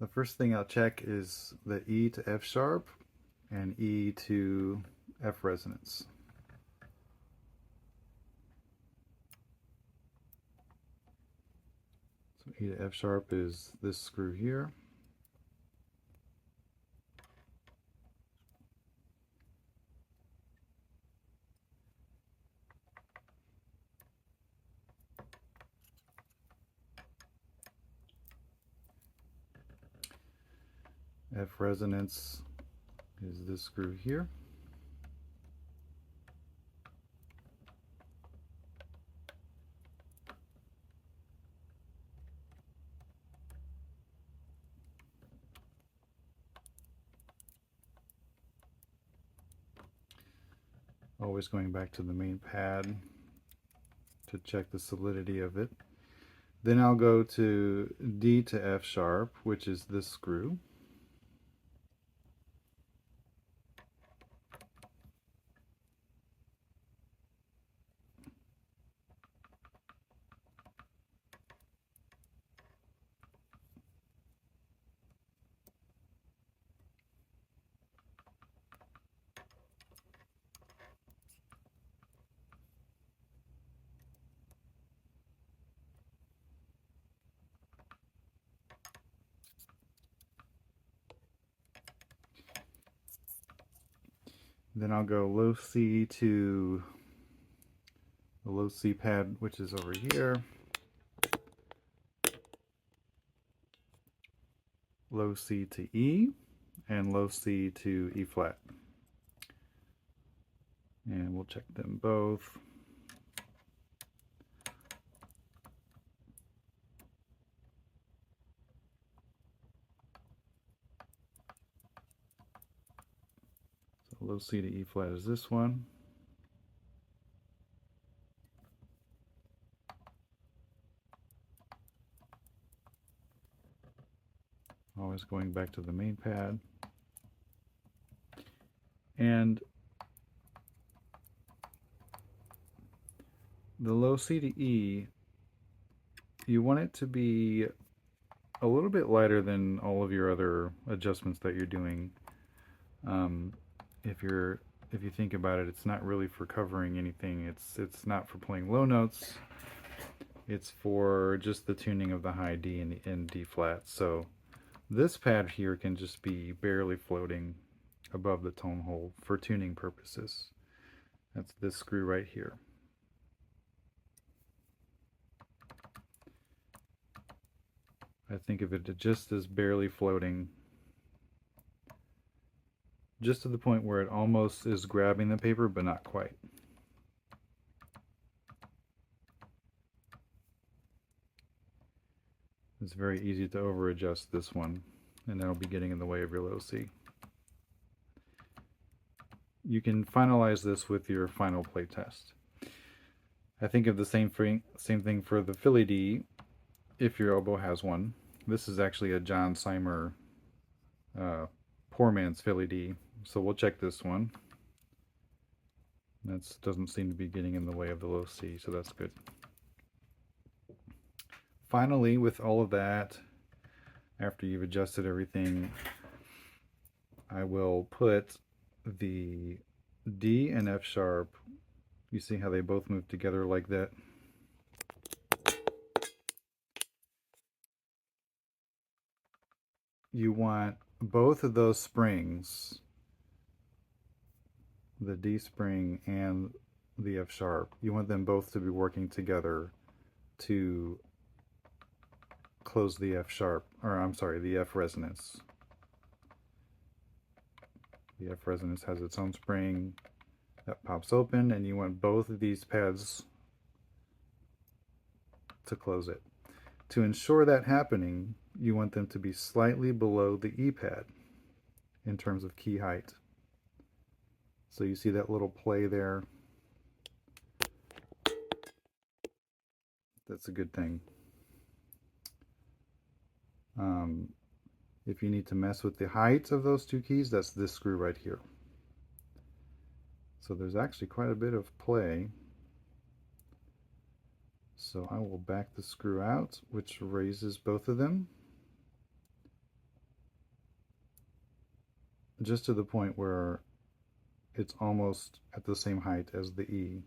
The first thing I'll check is the E to F sharp and E to F resonance. So E to F sharp is this screw here. F resonance is this screw here. Always going back to the main pad to check the solidity of it. Then I'll go to D to F sharp, which is this screw. Then I'll go low C to the low C pad, which is over here. Low C to E, and low C to E flat. And we'll check them both. So low C to E flat is this one. Always going back to the main pad. And the low C to E, you want it to be a little bit lighter than all of your other adjustments that you're doing. If you think about it, it's not really for covering anything. It's not for playing low notes. It's for just the tuning of the high D and D flat. So this pad here can just be barely floating above the tone hole for tuning purposes. That's this screw right here. I think of it just as barely floating, just to the point where it almost is grabbing the paper, but not quite. It's very easy to over adjust this one, and that'll be getting in the way of your low C. You can finalize this with your final play test. I think of the same thing for the Philly D, if your oboe has one. This is actually a John Seimer poor man's Philly D, so we'll check this one. That doesn't seem to be getting in the way of the low C, so that's good. Finally, with all of that, after you've adjusted everything, I will put the D and F sharp. You see how they both move together like that? You want both of those springs, the D spring and the F sharp, you want them both to be working together to close the F sharp, or I'm sorry, the F resonance. The F resonance has its own spring that pops open, and you want both of these pads to close it. To ensure that happening, you want them to be slightly below the E pad in terms of key height. So you see that little play there? That's a good thing. If you need to mess with the height of those two keys, that's this screw right here. So there's actually quite a bit of play. So I will back the screw out, which raises both of them. just to the point where it's almost at the same height as the E.